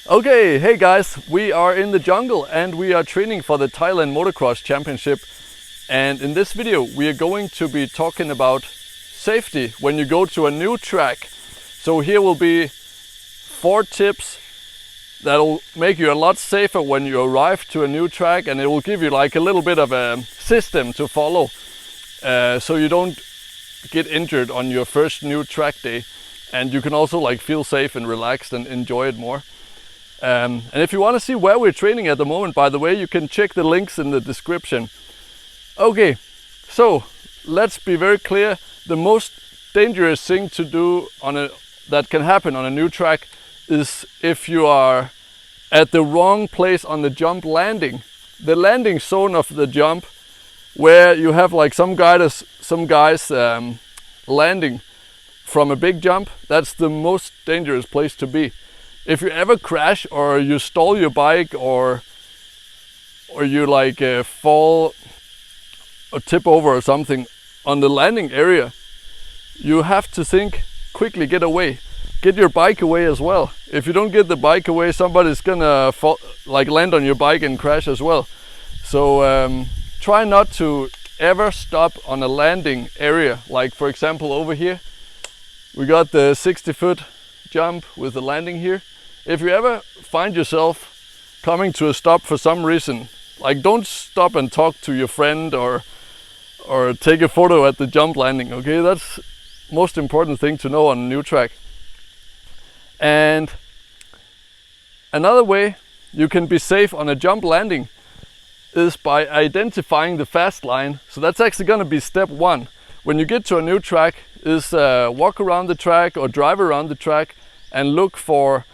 Okay, hey guys, we are in the jungle and we are training for the Thailand Motocross Championship. And in this video we are going to be talking about safety when you go to a new track. So here will be 4 tips that will make you a lot safer when you arrive to a new track, and it will give you like a little bit of a system to follow so you don't get injured on your first new track day, and you can also like feel safe and relaxed and enjoy it more. And if you want to see where we're training at the moment, by the way, you can check the links in the description. Okay, so let's be very clear. The most dangerous thing to do that can happen on a new track is if you are at the wrong place on the jump landing. The landing zone of the jump, where you have like some guys landing from a big jump, that's the most dangerous place to be. If you ever crash or you stall your bike or you like fall or tip over or something on the landing area, you have to think quickly, get away. Get your bike away as well. If you don't get the bike away, somebody's gonna land on your bike and crash as well. So try not to ever stop on a landing area. Like for example over here, we got the 60-foot jump with the landing here. If you ever find yourself coming to a stop for some reason, like don't stop and talk to your friend or take a photo at the jump landing, okay? That's most important thing to know on a new track. And another way you can be safe on a jump landing is by identifying the fast line. So that's actually going to be step 1. When you get to a new track, is walk around the track or drive around the track and look for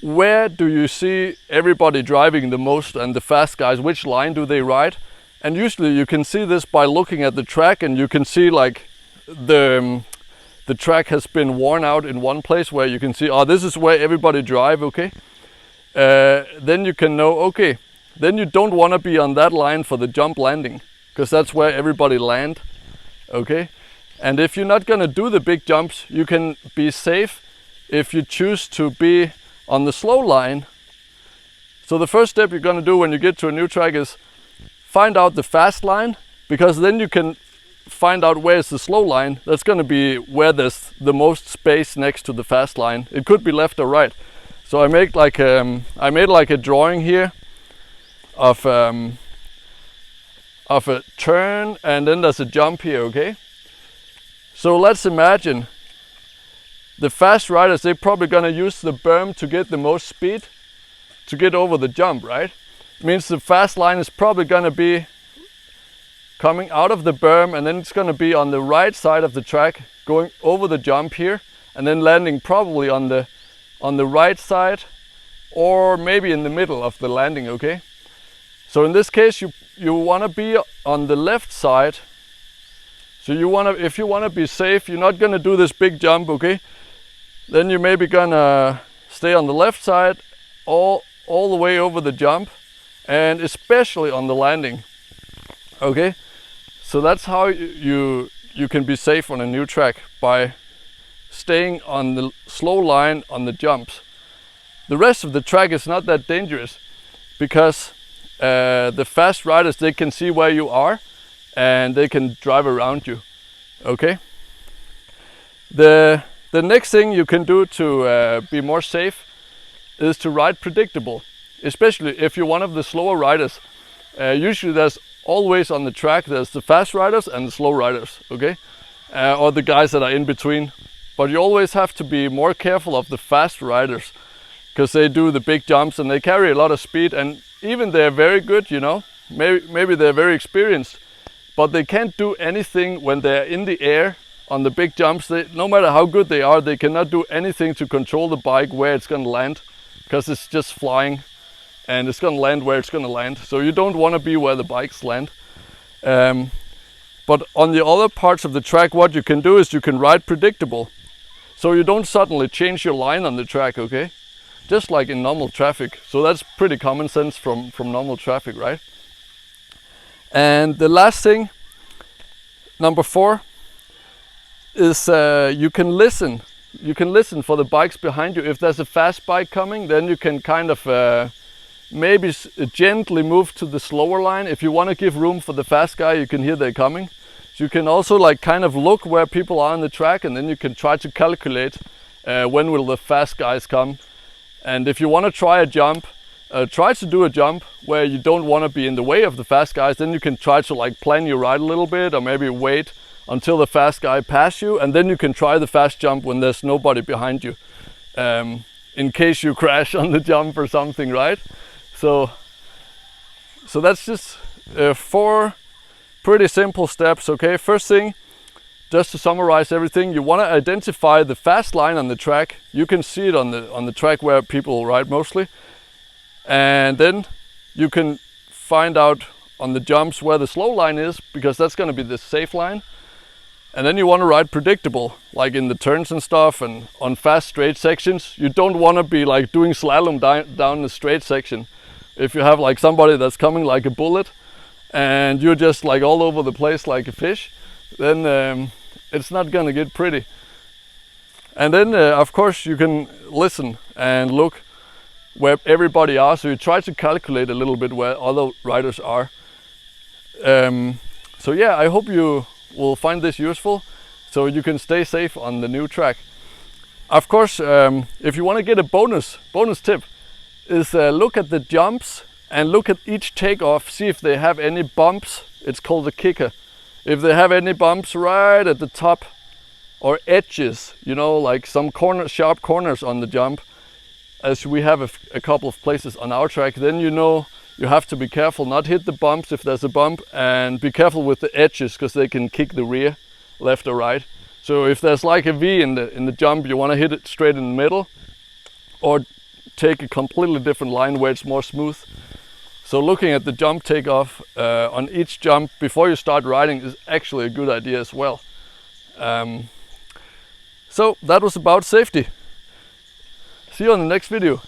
where do you see everybody driving the most and the fast guys, which line do they ride. And usually you can see this by looking at the track, and you can see like the track has been worn out in one place where you can see, oh, this is where everybody drive, okay? Then you can know, okay, then you don't want to be on that line for the jump landing, because that's where everybody land, okay? And if you're not going to do the big jumps, you can be safe if you choose to be on the slow line. So the first step you're going to do when you get to a new track is find out the fast line, because then you can find out where's the slow line. That's going to be where there's the most space next to the fast line. It could be left or right. So I made like a drawing here of a turn, and then there's a jump here, okay? So let's imagine the fast riders, they're probably gonna use the berm to get the most speed to get over the jump, right? It means the fast line is probably gonna be coming out of the berm, and then it's gonna be on the right side of the track, going over the jump here, and then landing probably on the right side, or maybe in the middle of the landing, okay? So in this case, you wanna be on the left side. So if you wanna be safe, you're not gonna do this big jump, okay? Then you're maybe gonna stay on the left side all the way over the jump, and especially on the landing, okay? So that's how you can be safe on a new track, by staying on the slow line on the jumps. The rest of the track is not that dangerous, because the fast riders, they can see where you are and they can drive around you, okay? The next thing you can do to be more safe is to ride predictable, especially if you're one of the slower riders. Usually there's always on the track, there's the fast riders and the slow riders, okay? Or the guys that are in between. But you always have to be more careful of the fast riders, because they do the big jumps and they carry a lot of speed, and even they're very good, you know, maybe they're very experienced, but they can't do anything when they're in the air on the big jumps. No matter how good they are, they cannot do anything to control the bike where it's going to land, because it's just flying and it's going to land where it's going to land. So you don't want to be where the bikes land. But on the other parts of the track, what you can do is you can ride predictable. So you don't suddenly change your line on the track, okay? Just like in normal traffic. So that's pretty common sense from normal traffic, right? And the last thing, number 4, is you can listen you can listen for the bikes behind you. If there's a fast bike coming, then you can kind of maybe gently move to the slower line. If you want to give room for the fast guy, you can hear they're coming. So you can also like kind of look where people are on the track, and then you can try to calculate when will the fast guys come. And if you want to try a jump, try to do a jump where you don't want to be in the way of the fast guys. Then you can try to like plan your ride a little bit, or maybe wait until the fast guy passes you, and then you can try the fast jump when there's nobody behind you, in case you crash on the jump or something, right? So that's just 4 pretty simple steps. Okay, first thing, just to summarize everything, you want to identify the fast line on the track. You can see it on the track where people ride mostly, and then you can find out on the jumps where the slow line is, because that's going to be the safe line. And then you want to ride predictable, like in the turns and stuff, and on fast straight sections. You don't want to be like doing slalom down the straight section. If you have like somebody that's coming like a bullet and you're just like all over the place like a fish, then it's not gonna get pretty. And then of course you can listen and look where everybody are, so you try to calculate a little bit where other riders are. So yeah, I hope you will find this useful so you can stay safe on the new track. Of course, if you want to get a bonus tip, is look at the jumps and look at each takeoff, see if they have any bumps. It's called a kicker. If they have any bumps right at the top or edges, you know, like some sharp corners on the jump, as we have a couple of places on our track, then you know you have to be careful, not hit the bumps if there's a bump, and be careful with the edges because they can kick the rear left or right. So if there's like a V in the jump, you want to hit it straight in the middle, or take a completely different line where it's more smooth. So looking at the jump takeoff on each jump before you start riding is actually a good idea as well. So that was about safety. See you on the next video.